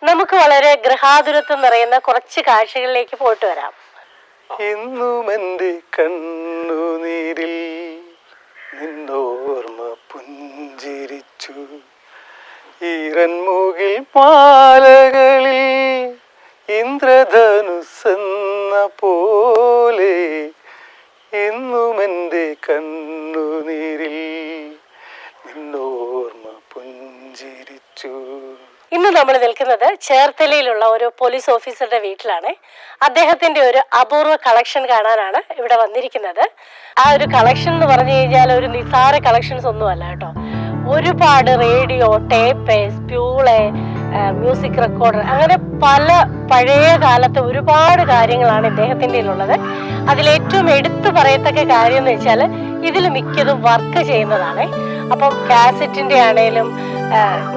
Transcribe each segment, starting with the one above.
നമുക്ക് വളരെ ഗൃഹാതുരത്വം നിറയുന്ന കുറച്ച് കാഴ്ചകളിലേക്ക് പോയിട്ട് വരാം. ഇന്നും എൻ്റെ കണ്ണുനീരിൽ നിന്നോർമ്മ പുഞ്ചിരിച്ചു, ഈറൻമുകിൽ മാലകളിൽ ഇന്ദ്രധനുസെന്ന പോലെ എന്നും എൻ്റെ കണ്ണുനീരിൽ നിന്നോർമ്മ പുഞ്ചിരിച്ചു. ഇന്ന് നമ്മൾ നിൽക്കുന്നത് ചേർത്തലയിലുള്ള ഒരു പോലീസ് ഓഫീസറുടെ വീട്ടിലാണ്. അദ്ദേഹത്തിന്റെ ഒരു അപൂർവ കളക്ഷൻ കാണാനാണ് ഇവിടെ വന്നിരിക്കുന്നത്. ആ ഒരു കളക്ഷൻ എന്ന് പറഞ്ഞു കഴിഞ്ഞാൽ ഒരു നിസാര കളക്ഷൻസ് ഒന്നുമല്ല കേട്ടോ. ഒരുപാട് റേഡിയോ, ടേപ്പ്, സ്പ്യൂള്, മ്യൂസിക് റെക്കോർഡർ, അങ്ങനെ പല പഴയ കാലത്തെ ഒരുപാട് കാര്യങ്ങളാണ് ഇദ്ദേഹത്തിൻ്റെ ഉള്ളത്. അതിലേറ്റവും എടുത്തു പറയത്തക്ക കാര്യം എന്ന് വെച്ചാൽ ഇതിൽ മിക്കതും വർക്ക് ചെയ്യുന്നതാണ്. അപ്പം കാസറ്റിന്റെ ആണേലും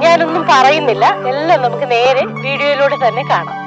ഞാനൊന്നും പറയുന്നില്ല, എല്ലാം നമുക്ക് നേരെ വീഡിയോയിലൂടെ തന്നെ കാണാം.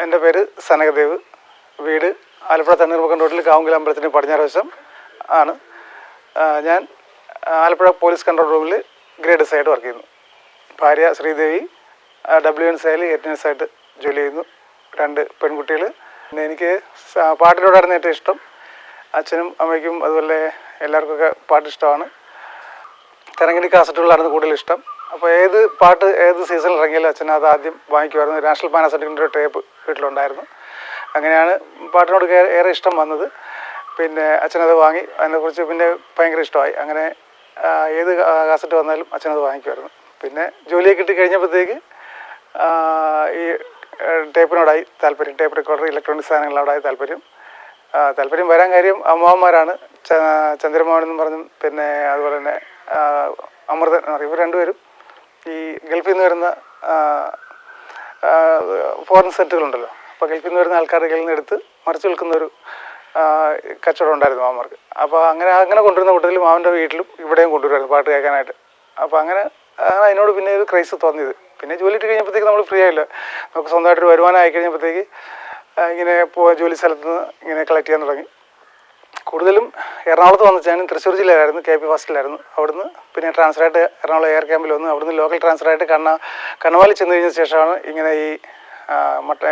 എൻ്റെ പേര് സനകദേവ്. വീട് ആലപ്പുഴ തണ്ണീർമുക്കം റോഡിൽ കാവുങ്കൽ അമ്പലത്തിന് പടിഞ്ഞാറ് വശം ആണ്. ഞാൻ ആലപ്പുഴ പോലീസ് കൺട്രോൾ റൂമിൽ ഗ്രേഡ് എസ് ആയിട്ട് വർക്ക് ചെയ്യുന്നു. ഭാര്യ ശ്രീദേവി WNSയിൽ ATNS ആയിട്ട് ജോലി ചെയ്യുന്നു. 2 പെൺകുട്ടികൾ. പിന്നെ എനിക്ക് പാട്ടിനോടായിരുന്നു ഏറ്റവും ഇഷ്ടം. അച്ഛനും അമ്മയ്ക്കും അതുപോലെ എല്ലാവർക്കൊക്കെ പാട്ട് ഇഷ്ടമാണ്. തിരങ്ങണി കാസറ്റുകളായിരുന്നു കൂടുതൽ ഇഷ്ടം. അപ്പോൾ ഏത് പാട്ട് ഏത് സീസണിൽ ഇറങ്ങിയാലും അച്ഛൻ അത് ആദ്യം വാങ്ങിക്കുമായിരുന്നു. നാഷണൽ പാനാസോണിക്കിൻ്റെ ഒരു ടേപ്പ് വീട്ടിലുണ്ടായിരുന്നു. അങ്ങനെയാണ് പാട്ടിനോട് ഏറെ ഇഷ്ടം വന്നത്. പിന്നെ അച്ഛനത് വാങ്ങി, അതിനെക്കുറിച്ച് പിന്നെ ഭയങ്കര ഇഷ്ടമായി. അങ്ങനെ ഏത് കാസറ്റ് വന്നാലും അച്ഛനത് വാങ്ങിക്കുമായിരുന്നു. പിന്നെ ജോലിയെ കിട്ടി കഴിഞ്ഞപ്പോഴത്തേക്ക് ഈ ടേപ്പിനോടായി താല്പര്യം. ടേപ്പ് റെക്കോർഡർ, ഇലക്ട്രോണിക് സാധനങ്ങളോടായി താല്പര്യം വരാൻ കാര്യം അമ്മാവന്മാരാണ്. ചന്ദ്രമോഹനെന്നും പറഞ്ഞു, പിന്നെ അതുപോലെ തന്നെ അമൃതൻ എന്ന് പറയും. ഇവർ രണ്ടുപേരും ഈ ഗൾഫിൽ നിന്ന് വരുന്ന ഫോറിൻ സെറ്റുകളുണ്ടല്ലോ, അപ്പോൾ ഗൾഫിൽ നിന്ന് വരുന്ന ആൾക്കാരുടെ കയ്യിൽ നിന്ന് എടുത്ത് മറിച്ച് വിൽക്കുന്നൊരു കച്ചവടം ഉണ്ടായിരുന്നു മാമന്മാർക്ക്. അപ്പോൾ അങ്ങനെ കൊണ്ടുവരുന്ന കൂട്ടത്തിൽ മാമൻ്റെ വീട്ടിലും ഇവിടെയും കൊണ്ടുവരുമായിരുന്നു പാട്ട് കേൾക്കാനായിട്ട്. അപ്പോൾ അങ്ങനെ അതിനോട് പിന്നെ ഒരു ക്രൈസ് തോന്നിയത്. പിന്നെ ജോലി ഇട്ട് കഴിഞ്ഞപ്പോഴത്തേക്ക് നമ്മൾ ഫ്രീ ആയില്ല, നമുക്ക് സ്വന്തമായിട്ടൊരു വരുമാനം ആയി കഴിഞ്ഞപ്പോഴത്തേക്ക് ഇങ്ങനെ ജോലി സ്ഥലത്ത് നിന്ന് ഇങ്ങനെ കളക്ട് ചെയ്യാൻ തുടങ്ങി. കൂടുതലും എറണാകുളത്ത് വന്നു. ഞാൻ തൃശ്ശൂർ ജില്ലയിലായിരുന്നു, KP ഹോസ്റ്റലായിരുന്നു. അവിടുന്ന് പിന്നെ ട്രാൻസ്ഫറായിട്ട് എറണാകുളം എയർ ക്യാമ്പിൽ വന്നു. അവിടുന്ന് ലോക്കൽ ട്രാൻസ്ഫറായിട്ട് കണ്ണവാലി ചെന്ന് കഴിഞ്ഞ ശേഷമാണ് ഇങ്ങനെ ഈ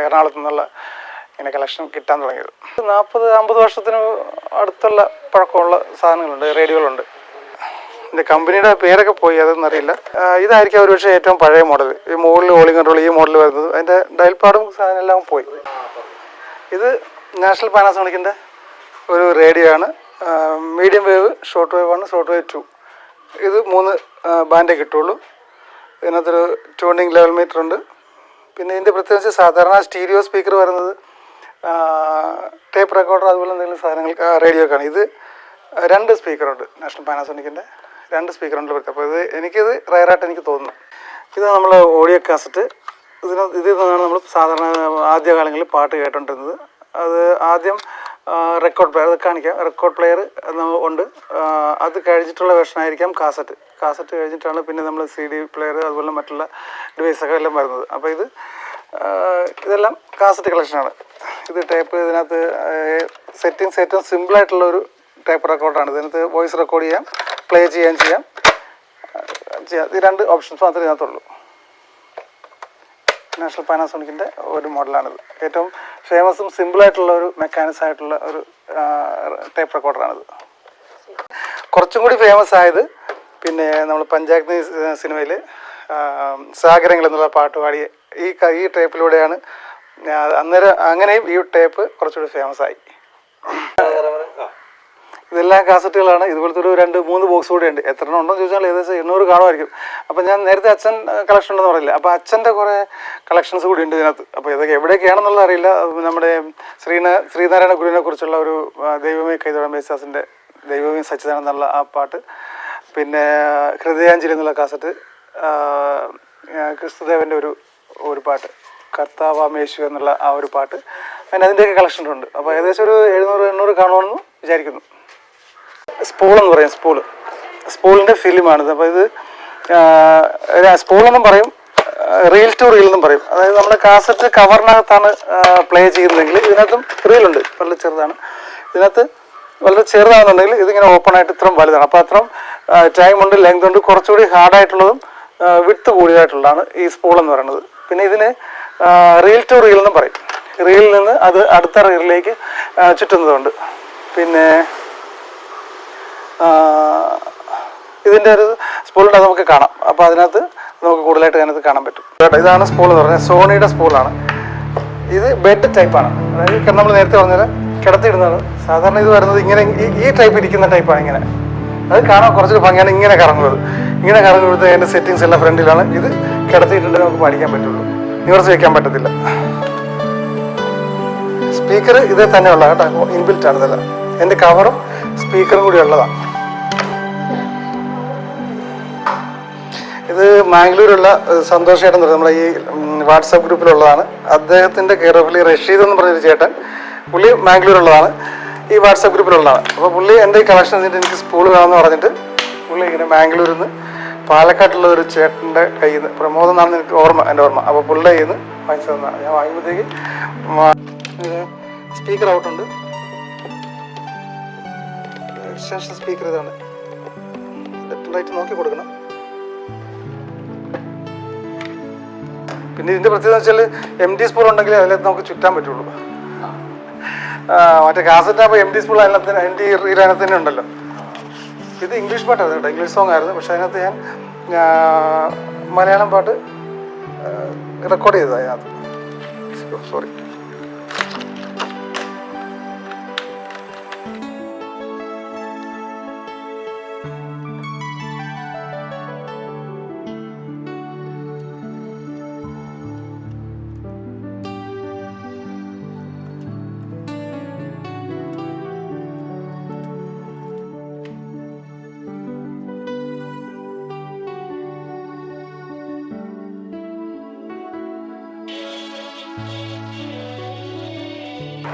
എറണാകുളത്തു നിന്നുള്ള ഇങ്ങനെ കളക്ഷൻ കിട്ടാൻ തുടങ്ങിയത്. 40-50 വർഷത്തിന് അടുത്തുള്ള പഴക്കമുള്ള സാധനങ്ങളുണ്ട്, റേഡിയോകളുണ്ട്. എൻ്റെ കമ്പനിയുടെ പേരൊക്കെ പോയി, അതൊന്നറിയില്ല. ഇതായിരിക്കും ഒരുപക്ഷെ ഏറ്റവും പഴയ മോഡൽ. ഈ മുകളിൽ ഓളിംഗ് കൺട്രോൾ ഈ മോഡൽ വരുന്നത്. അതിൻ്റെ ഡയൽപാഡും സാധനം എല്ലാം പോയി. ഇത് നാഷണൽ പാനാസോണിക്കിൻ്റെ ഒരു റേഡിയോ ആണ്. Medium wave, short wave 1, short wave 2. ഇത് 3 ബാൻഡേ കിട്ടുള്ളൂ. ഇതിനകത്തൊരു ട്യൂണിങ് ലെവൽ മീറ്റർ ഉണ്ട്. പിന്നെ ഇതിൻ്റെ പ്രത്യേകിച്ച് സാധാരണ സ്റ്റീരിയോ സ്പീക്കർ വരുന്നത് ടേപ്പ് റെക്കോർഡർ അതുപോലെ എന്തെങ്കിലും സാധനങ്ങൾ റേഡിയോക്കാണ്. ഇത് 2 സ്പീക്കറുണ്ട്. നാഷണൽ പാനാസോണിക്കിൻ്റെ 2 സ്പീക്കറുണ്ട്. അപ്പോൾ എനിക്കിത് റയറായിട്ട് എനിക്ക് തോന്നുന്നു. ഇത് നമ്മൾ ഓഡിയോ കാസറ്റ്. ഇതിൽ നിന്നാണ് നമ്മൾ സാധാരണ ആദ്യകാലങ്ങളിൽ പാട്ട് കേട്ടോണ്ടിരുന്നത്. അത് ആദ്യം റെക്കോർഡ് പ്ലെയർ, അത് കാണിക്കാം. റെക്കോർഡ് പ്ലെയർ ഉണ്ട്. അത് കഴിഞ്ഞിട്ടുള്ള വേർഷനായിരിക്കാം കാസറ്റ് കഴിഞ്ഞിട്ടാണ് പിന്നെ നമ്മൾ CD പ്ലെയർ അതുപോലെ മറ്റുള്ള ഡിവൈസൊക്കെ എല്ലാം വരുന്നത്. അപ്പോൾ ഇതെല്ലാം കാസറ്റ് കളക്ഷനാണ്. ഇത് ടേപ്പ്. ഇതിനകത്ത് സെറ്റിങ്സ് ഏറ്റവും സിമ്പിളായിട്ടുള്ളൊരു ടേപ്പ് റെക്കോർഡാണ്. ഇതിനകത്ത് വോയിസ് റെക്കോർഡ് ചെയ്യാം, പ്ലേ ചെയ്യാം. ഈ 2 ഓപ്ഷൻസ് മാത്രമേ ഇതിനകത്തുള്ളൂ. നാഷണൽ പാനാസോണിക്കിൻ്റെ ഒരു മോഡലാണിത്. ഏറ്റവും ഫേമസും സിമ്പിളായിട്ടുള്ള ഒരു മെക്കാനിക്സ് ആയിട്ടുള്ള ഒരു ടേപ്പ് റെക്കോർഡറാണിത്. കുറച്ചും കൂടി ഫേമസ് ആയത് പിന്നെ നമ്മൾ പഞ്ചാഗ്നി സിനിമയിൽ സാഗരങ്ങൾ എന്നുള്ള പാട്ട് പാടിയ ഈ ടേപ്പിലൂടെയാണ്. അന്നേരം അങ്ങനെയും ഈ ടേപ്പ് കുറച്ചുകൂടി ഫേമസ് ആയി. ഇതെല്ലാം കാസറ്റുകളാണ്. ഇതുപോലത്തെ ഒരു 2-3 ബോക്സ് കൂടെ ഉണ്ട്. എത്ര എണ്ണം ഉണ്ടെന്ന് ചോദിച്ചാൽ ഏകദേശം 800 കാണുമായിരിക്കും. അപ്പം ഞാൻ നേരത്തെ അച്ഛൻ കളക്ഷൻ ഉണ്ടെന്ന് പറഞ്ഞില്ല. അപ്പോൾ അച്ഛൻ്റെ കുറേ കളക്ഷൻസ് കൂടി ഉണ്ട് ഇതിനകത്ത്. അപ്പോൾ ഇതൊക്കെ എവിടെയൊക്കെയാണെന്നുള്ളത് അറിയില്ല. നമ്മുടെ ശ്രീനാരായണ ഗുരുവിനെ കുറിച്ചുള്ള ഒരു ദൈവമേ കൈതൊഴാൻ ബേസാസിൻ്റെ ദൈവമേ സച്ചിദാനന്ദ എന്നുള്ള ആ പാട്ട്, പിന്നെ ഹൃദയാഞ്ജലി എന്നുള്ള കാസറ്റ്, ക്രിസ്തുദേവൻ്റെ ഒരു പാട്ട്, കർത്താവാമേശു എന്നുള്ള ആ ഒരു പാട്ട്, പിന്നെ അതിൻ്റെയൊക്കെ കളക്ഷനുണ്ട്. അപ്പോൾ ഏകദേശം ഒരു 700-800 കാണുമെന്ന് വിചാരിക്കുന്നു. സ്പൂളെന്ന് പറയും, സ്പൂളിൻ്റെ ഫിലിമാണിത്. അപ്പോൾ ഇത് സ്പൂളെന്നും പറയും, റീൽ ടു റീൽ എന്നും പറയും. അതായത് നമ്മുടെ കാസറ്റ് കവറിനകത്താണ് പ്ലേ ചെയ്യുന്നതെങ്കിൽ ഇതിനകത്തും റീലുണ്ട്, വളരെ ചെറുതാണ്. ഇതിനകത്ത് വളരെ ചെറുതാണെന്നുണ്ടെങ്കിൽ ഇതിങ്ങനെ ഓപ്പൺ ആയിട്ട് ഇത്രയും വലുതാണ്. അപ്പോൾ അത്രയും ടൈമുണ്ട്, ലെങ്ത് ഉണ്ട്. കുറച്ചുകൂടി ഹാർഡായിട്ടുള്ളതും വിട്ത് കൂടിയതായിട്ടുള്ളതാണ് ഈ സ്പൂളെന്ന് പറയുന്നത്. പിന്നെ ഇതിന് റീൽ ടു റീൽ എന്നും പറയും. റീലിൽ നിന്ന് അത് അടുത്ത റീലിലേക്ക് ചുറ്റുന്നതുണ്ട്. പിന്നെ ഇതിൻ്റെ ഒരു സ്പൂളുണ്ട്, അത് നമുക്ക് കാണാം. അപ്പോൾ അതിനകത്ത് നമുക്ക് കൂടുതലായിട്ട് അതിനകത്ത് കാണാൻ പറ്റും കേട്ടോ. ഇതാണ് സ്പൂൾ എന്ന് പറഞ്ഞാൽ സോണിയുടെ സ്പൂളാണ്. ഇത് ബെഡ് ടൈപ്പാണ്. അതായത് നമ്മൾ നേരത്തെ പറഞ്ഞാൽ കിടത്തിയിടുന്നതാണ്. സാധാരണ ഇത് വരുന്നത് ഇങ്ങനെ ഈ ടൈപ്പ് ഇരിക്കുന്ന ടൈപ്പാണ്. ഇങ്ങനെ അത് കാണാൻ കുറച്ചൊരു ഭംഗിയാണ്. ഇങ്ങനെ കറങ്ങുന്നത്, ഇങ്ങനെ കറങ്ങുന്നത് അതിൻ്റെ സെറ്റിങ്സ് എല്ലാം ഫ്രണ്ടിലാണ്. ഇത് കിടത്തിയിട്ടുണ്ടെങ്കിൽ നമുക്ക് പഠിക്കാൻ പറ്റുള്ളൂ, നിവർത്തി വയ്ക്കാൻ പറ്റത്തില്ല. സ്പീക്കർ ഇതേ തന്നെ ഉള്ള കേട്ടോ, ഇൻബിൽറ്റ് ആണ് ഇതെല്ലാം. എൻ്റെ കവറും സ്പീക്കറും കൂടി ഉള്ളതാണ്. ഇത് മാംഗ്ലൂരുള്ള സന്തോഷ് ചേട്ടൻ എന്ന് പറയുന്നത് നമ്മുടെ ഈ വാട്സാപ്പ് ഗ്രൂപ്പിലുള്ളതാണ്. അദ്ദേഹത്തിൻ്റെ കെയർ ഓഫിൽ റഷീദ് എന്ന് പറഞ്ഞൊരു ചേട്ടൻ, പുള്ളി മാംഗ്ലൂരുള്ളതാണ്, ഈ വാട്സാപ്പ് ഗ്രൂപ്പിലുള്ളതാണ്. അപ്പോൾ പുള്ളി എൻ്റെ ഈ കളക്ഷൻ എന്നിട്ട് എനിക്ക് സ്പൂൾ വേണമെന്ന് പറഞ്ഞിട്ട് പുള്ളി ഇങ്ങനെ മാംഗ്ലൂരിൽ നിന്ന് പാലക്കാട്ടുള്ള ഒരു ചേട്ടൻ്റെ കയ്യിൽ നിന്ന്, പ്രമോദം എന്നാണ് എനിക്ക് എൻ്റെ ഓർമ്മ. അപ്പോൾ പുള്ളിയുടെ കയ്യിൽ നിന്ന് വാങ്ങിച്ചു തന്നതാണ്. ഞാൻ വാങ്ങുമ്പോഴത്തേക്ക് സ്പീക്കർ ഔട്ടുണ്ട്, എക്സ്റ്റൻഷൻ സ്പീക്കർ ഇതാണ്. ലെഫ്റ്റ് റൈറ്റ് നോക്കി കൊടുക്കണം. പിന്നെ ഇതിൻ്റെ പ്രത്യേകത വെച്ചാൽ MD സ്പൂൾ ഉണ്ടെങ്കിൽ അതിനകത്ത് നമുക്ക് ചുറ്റാൻ പറ്റുള്ളൂ. മറ്റേ കാസറ്റാകുമ്പോൾ MD സ്പൂൾ അതിനകത്ത് MD റീൽ അതിനകത്ത് തന്നെ ഉണ്ടല്ലോ. ഇത് ഇംഗ്ലീഷ് പാട്ടായിരുന്നു കേട്ടോ, ഇംഗ്ലീഷ് സോങ് ആയിരുന്നു. പക്ഷെ അതിനകത്ത് ഞാൻ മലയാളം പാട്ട് റെക്കോർഡ് ചെയ്തതാണ് അതിനകത്ത്. സോറി.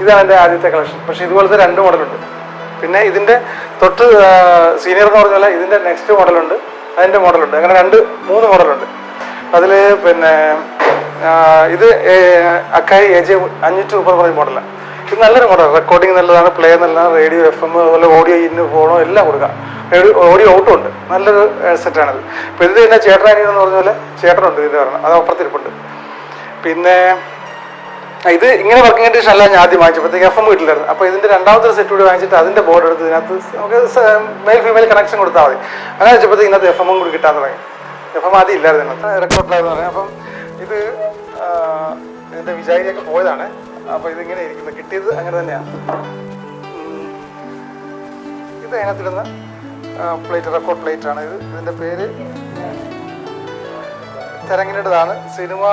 ഇതാണ് എൻ്റെ ആദ്യത്തെ കളക്ഷൻ. പക്ഷെ ഇതുപോലത്തെ 2 മോഡലുണ്ട്. പിന്നെ ഇതിൻ്റെ തൊട്ട് സീനിയർ എന്ന് പറഞ്ഞാൽ ഇതിൻ്റെ നെക്സ്റ്റ് മോഡലുണ്ട്, അതിൻ്റെ മോഡലുണ്ട്. അങ്ങനെ 2-3 മോഡലുണ്ട്. അതിൽ പിന്നെ ഇത് അക്കായി AJ 530 പറഞ്ഞ മോഡലാണ്. ഇത് നല്ലൊരു മോഡലാണ്. റെക്കോർഡിങ് നല്ലതാണ്, പ്ലേ നല്ലതാണ്, റേഡിയോ FM അതുപോലെ ഓഡിയോ ഇന്ന് ഫോണോ എല്ലാം കൊടുക്കാം. ഓഡിയോ ഔട്ടും ഉണ്ട്. നല്ലൊരു സെറ്റാണിത്. ഇപ്പോൾ ഇത് തന്നെ ചേട്ടനാനി എന്ന് പറഞ്ഞ പോലെ ചേട്ടനുണ്ട് ഇതിൻ്റെ പറഞ്ഞാൽ, അത് അപ്പുറത്തിരിപ്പുണ്ട്. പിന്നെ ഇത് ഇങ്ങനെ വർക്കിംഗ് കണ്ടീഷൻ അല്ല ഞാൻ ആദ്യം വാങ്ങിച്ചപ്പോഴത്തേക്ക് FM വീട്ടിലായിരുന്നു. അപ്പോൾ ഇതിൻ്റെ രണ്ടാമത്തെ സെറ്റ് കൂടി വാങ്ങിച്ചിട്ട് അതിൻ്റെ ബോർഡ് എടുത്ത് ഇതിനകത്ത് നമുക്ക് മെയിൽ ഫീമെയിൽ കണക്ഷൻ കൊടുത്താൽ മതി. അങ്ങനെ വെച്ചപ്പോഴത്തേക്ക് ഇതിനകത്ത് FM കൂടി കിട്ടാൻ തുടങ്ങി. FM ആദ്യം ഇല്ലായിരുന്നു ഇതിനകത്ത്, റെക്കോർഡായിരുന്നു പറയാം. അപ്പം ഇത് ഇതിൻ്റെ വിചാരിയൊക്കെ പോയതാണ്. അപ്പോൾ ഇതിങ്ങനെ ഇരിക്കുന്നത് കിട്ടിയത് അങ്ങനെ തന്നെയാണ്. ഇത് അതിനകത്തിടുന്ന പ്ലേറ്റ്, റെക്കോർഡ് പ്ലേറ്റ് ആണ് ഇത്. ഇതിൻ്റെ പേര് തിരങ്ങിൻ്റെതാണ്. സിനിമ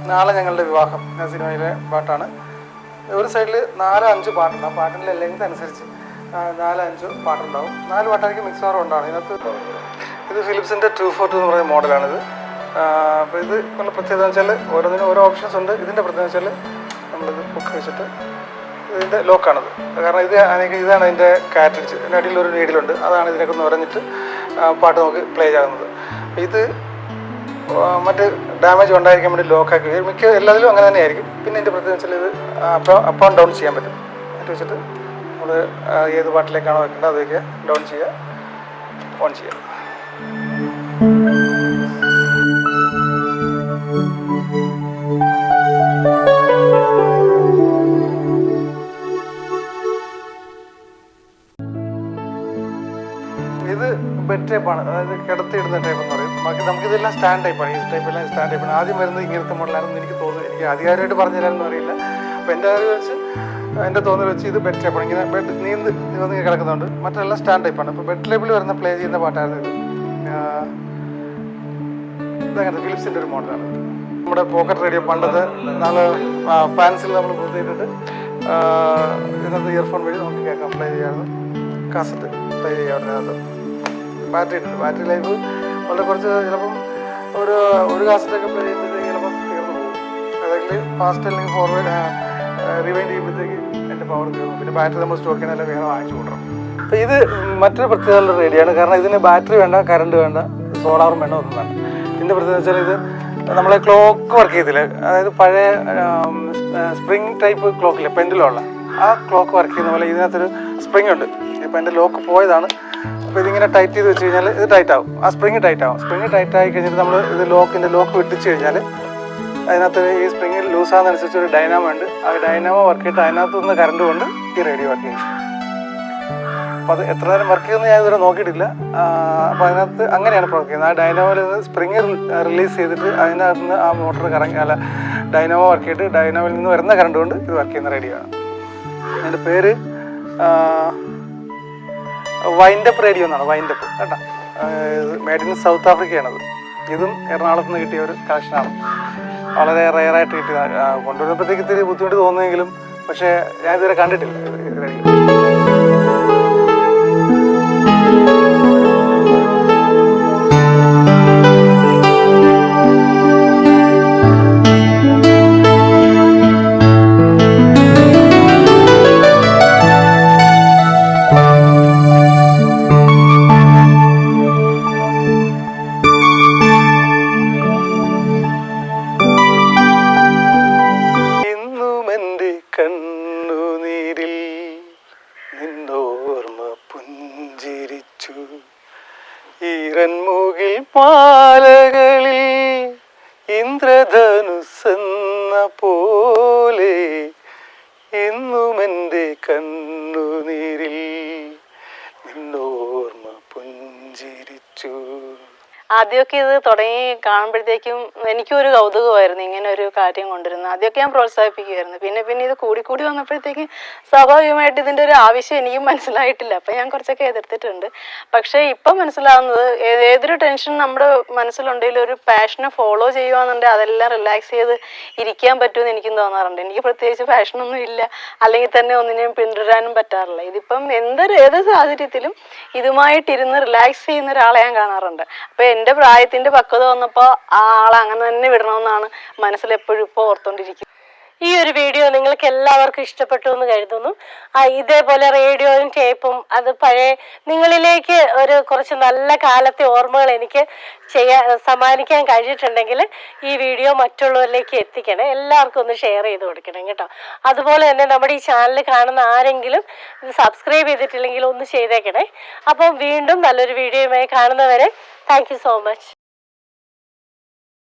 നാളെ ഞങ്ങളുടെ വിവാഹം എന്ന സിനിമയിലെ പാട്ടാണ്. ഒരു സൈഡിൽ 4-5 പാട്ടുണ്ട്. ആ പാട്ടിൻ്റെ ലെങ്ത് അനുസരിച്ച് 4-5 പാട്ടുണ്ടാവും. 4 പാട്ടായിരിക്കും മിക്സവാറും ഉണ്ടാവും ഇതിനകത്ത്. ഇത് ഫിലിപ്സിൻ്റെ 242 എന്ന് പറയുന്ന മോഡലാണിത്. അപ്പോൾ ഇത് ഉള്ള പ്രത്യേകത വെച്ചാൽ ഓരോന്നിനും ഓരോ ഓപ്ഷൻസ് ഉണ്ട്. ഇതിൻ്റെ പ്രത്യേകത വെച്ചാൽ നമ്മളിത് ബുക്ക് വെച്ചിട്ട് ഇതിൻ്റെ ലോക്കാണത്. കാരണം ഇതാണ് അതിൻ്റെ കാറ്ററിച്ച്. ഇതിൻ്റെ അടിയിലൊരു നീഡിലുണ്ട്, അതാണ് ഇതിനൊക്കെ ഒന്ന് ഉറഞ്ഞിട്ട് പാട്ട് നമുക്ക് പ്ലേ ആകുന്നത്. ഇത് മറ്റ് ഡാമേജ് ഉണ്ടായിരിക്കാൻ വേണ്ടി ലോക്കാക്കി മിക്ക എല്ലാത്തിലും അങ്ങനെ തന്നെ ആയിരിക്കും. പിന്നെ ഇതിൻ്റെ പ്രത്യേകത വെച്ചാൽ ഇത് അപ്പ് ആൻഡ് ഡൗൺ ചെയ്യാൻ പറ്റും. അത് വെച്ചിട്ട് നമ്മൾ ഏത് പാട്ടിലേക്കാണോ വെക്കേണ്ടത് അതൊക്കെ ഡൗൺ ചെയ്യുക, ഓൺ ചെയ്യുക. ടൈപ്പാണ്, അതായത് കിടത്തിയിടുന്ന ടൈപ്പ് എന്ന് പറയും. ബാക്കി നമുക്കിതെല്ലാം സ്റ്റാൻഡ് ടൈപ്പാണ്, ഈ ടൈപ്പെല്ലാം സ്റ്റാൻഡ് ടൈപ്പാണ്. ആദ്യം വരുന്നത് ഇങ്ങനത്തെ മോഡലാണെന്ന് എനിക്ക് തോന്നുന്നു, എനിക്ക് അധികാരമായിട്ട് പറഞ്ഞു തരാമെന്ന് അറിയില്ല. അപ്പോൾ എൻ്റെ അറിവ് വെച്ച്, എൻ്റെ തോന്നൽ വെച്ച് ഇത് ബെഡ് ടൈപ്പാണ്. ഇങ്ങനെ ബെഡ് നീന്തി കിടക്കുന്നുണ്ട്. മറ്റെല്ലാം സ്റ്റാൻഡ് ടൈപ്പാണ്. ഇപ്പോൾ ബെഡ് ടൈപ്പിൽ വരുന്ന പ്ലേ ചെയ്യുന്ന പാട്ടായിരുന്നു ഇത്. ഇതങ്ങനെ ഫിലിപ്സിൻ്റെ ഒരു മോഡലാണ്. നമ്മുടെ പോക്കറ്റ് റേഡിയോ പണ്ടത്തെ നമ്മൾ പാൻസിൽ നമ്മൾ കുത്തിയിട്ടിട്ട് ഇതിനകത്ത് ഇയർഫോൺ വഴി നമുക്ക് കേൾക്കാം, പ്ലേ ചെയ്യാറുണ്ട്. കാസറ്റ് പ്ലേ ചെയ്യാറുണ്ട്. അതിനകത്ത് ബാറ്ററി ഇട്ടുണ്ട്. ബാറ്ററി ലൈഫ് വളരെ കുറച്ച്, ചിലപ്പം ഒരു കാസറ്റൊക്കെ പ്ലേ ചെയ്യുമ്പോഴത്തേക്ക് ചിലപ്പം തീർന്നു പോകും. ഏതെങ്കിലും ഫാസ്റ്റ് അല്ലെങ്കിൽ ഫോർവേഡ് റിവൈൻഡ് ചെയ്യുമ്പോഴത്തേക്ക് എൻ്റെ പവർ തീർന്നു. പിന്നെ ബാറ്ററി നമ്മൾ സ്റ്റോക്ക് ചെയ്യാനെല്ലാം വേറെ വാങ്ങിച്ചു കൂട്ടണം. അപ്പോൾ ഇത് മറ്റൊരു പ്രത്യേകതയുള്ള റേഡിയോയാണ്. കാരണം ഇതിന് ബാറ്ററി വേണ്ട, കറണ്ട് വേണ്ട, സോളാറും വേണ്ട, ഒന്നും വേണ്ട. ഇതിൻ്റെ പ്രത്യേകത വെച്ചാൽ ഇത് നമ്മളെ ക്ലോക്ക് വർക്ക് ചെയ്തില്ല, അതായത് പഴയ സ്പ്രിങ് ടൈപ്പ് ക്ലോക്കില്ലേ, പെൻഡിലുള്ള ആ ക്ലോക്ക് വർക്ക് ചെയ്യുന്ന പോലെ ഇതിനകത്തൊരു സ്പ്രിങ് ഉണ്ട്. ഇപ്പോൾ എൻ്റെ ലോക്ക് പോയതാണ്. അപ്പോൾ ഇതിങ്ങനെ ടൈറ്റ് ചെയ്ത് വെച്ച് കഴിഞ്ഞാൽ ഇത് ടൈറ്റ് ആവും, ആ സ്പ്രിങ് ടൈറ്റ് ആവും. സ്പ്രിങ് ടൈറ്റ് ആയി കഴിഞ്ഞിട്ട് നമ്മൾ ഇത് ലോക്ക് വെട്ടിച്ച് കഴിഞ്ഞാൽ അതിനകത്ത് ഈ സ്പ്രിങ് ലൂസാകുന്നതനുസരിച്ച് ഒരു ഡൈനാമോ ഉണ്ട്. ആ ഡൈനാമോ വർക്ക് ചെയ്തിട്ട് അതിനകത്ത് നിന്ന് കറണ്ട് കൊണ്ട് ഈ റേഡിയോ വർക്ക് ചെയ്യും. അപ്പോൾ അത് എത്ര നേരം വർക്ക് ചെയ്യുന്നത് ഞാൻ ഇതുവരെ നോക്കിയിട്ടില്ല. അപ്പോൾ അതിനകത്ത് അങ്ങനെയാണ് വർക്ക് ചെയ്യുന്നത്. ആ ഡൈനാമോയിൽ നിന്ന് സ്പ്രിങ് റിലീസ് ചെയ്തിട്ട് അതിനകത്ത് നിന്ന് ആ മോട്ടർ ഡൈനാമോ വർക്ക് ചെയ്തിട്ട് ഡൈനാമോയിൽ നിന്ന് വരുന്ന കറണ്ട് കൊണ്ട് ഇത് വർക്ക് ചെയ്യുന്ന റേഡിയോ ആണ്. അതിൻ്റെ പേര് വൈൻഡപ്പ് റേഡിയോ എന്നാണ്. വൈൻഡപ്പ് കേട്ടോ, മേഡ് ഇൻ സൗത്ത് ആഫ്രിക്കയാണത്. ഇതും എറണാകുളത്ത് നിന്ന് കിട്ടിയ ഒരു കളക്ഷനാണ്. വളരെ റെയറായിട്ട് കിട്ടിയ, കൊണ്ടുവരുമ്പോഴത്തേക്ക് ഇത്തിരി ബുദ്ധിമുട്ട് തോന്നുമെങ്കിലും പക്ഷേ ഞാൻ ഇതുവരെ കണ്ടിട്ടില്ല റേഡിയോ. കണ്ണുനീരിൽ നിന്നോർമ്മ പുഞ്ചിരിച്ചു, ഈറൻമുകിൽ പാലകളിൽ ഇന്ദ്രധനുസെന്ന പോലെ എന്നുമെൻ്റെ കണ്ണുനീരിൽ നിന്നോർമ്മ പുഞ്ചിരിച്ചു. ആദ്യമൊക്കെ ഇത് തുടങ്ങി കാണുമ്പോഴത്തേക്കും എനിക്കും ഒരു കൗതുകമായിരുന്നു ഇങ്ങനെ ഒരു കാര്യം കൊണ്ടുവരുന്നത്. ആദ്യമൊക്കെ ഞാൻ പ്രോത്സാഹിപ്പിക്കുമായിരുന്നു. പിന്നെ ഇത് കൂടി വന്നപ്പോഴത്തേക്കും സ്വാഭാവികമായിട്ട് ഇതിൻ്റെ ഒരു ആവശ്യം എനിക്കും മനസ്സിലായിട്ടില്ല. അപ്പം ഞാൻ കുറച്ചൊക്കെ എതിർത്തിട്ടുണ്ട്. പക്ഷേ ഇപ്പം മനസ്സിലാവുന്നത് ഏതൊരു ടെൻഷൻ നമ്മുടെ മനസ്സിലുണ്ടെങ്കിലും ഒരു പാഷനെ ഫോളോ ചെയ്യുകയാണെന്നുണ്ടെങ്കിൽ അതെല്ലാം റിലാക്സ് ചെയ്ത് ഇരിക്കാൻ പറ്റുമെന്ന് എനിക്കും തോന്നാറുണ്ട്. എനിക്ക് പ്രത്യേകിച്ച് പാഷനൊന്നും ഇല്ല, അല്ലെങ്കിൽ തന്നെ ഒന്നിനെയും പിന്തുടരാനും പറ്റാറില്ല. ഇതിപ്പം ഏത് സാഹചര്യത്തിലും ഇതുമായിട്ടിരുന്ന് റിലാക്സ് ചെയ്യുന്ന ഒരാളെ ഞാൻ കാണാറുണ്ട്. അപ്പം എൻ്റെ പ്രായത്തിൻ്റെ പക്വത വന്നപ്പോൾ ആ ആളെ അങ്ങനെ തന്നെ വിടണമെന്നാണ് മനസ്സിലെപ്പോഴും ഇപ്പോൾ ഓർത്തുകൊണ്ടിരിക്കുന്നത്. ഈ ഒരു വീഡിയോ നിങ്ങൾക്ക് എല്ലാവർക്കും ഇഷ്ടപ്പെട്ടു എന്ന് കരുതുന്നു. ഇതേപോലെ റേഡിയോയും ടേപ്പും അത് പഴയ നിങ്ങളിലേക്ക് ഒരു കുറച്ച് നല്ല കാലത്തെ ഓർമ്മകൾ എനിക്ക് സമ്മാനിക്കാൻ കഴിഞ്ഞിട്ടുണ്ടെങ്കിൽ ഈ വീഡിയോ മറ്റുള്ളവരിലേക്ക് എത്തിക്കണേ. എല്ലാവർക്കും ഒന്ന് ഷെയർ ചെയ്ത് കൊടുക്കണം കേട്ടോ. അതുപോലെ തന്നെ നമ്മുടെ ഈ ചാനൽ കാണുന്ന ആരെങ്കിലും ഇത് സബ്സ്ക്രൈബ് ചെയ്തിട്ടില്ലെങ്കിൽ ഒന്ന് ചെയ്തേക്കണേ. അപ്പം വീണ്ടും നല്ലൊരു വീഡിയോയുമായി കാണുന്നവരെ താങ്ക് യു സോ മച്ച്.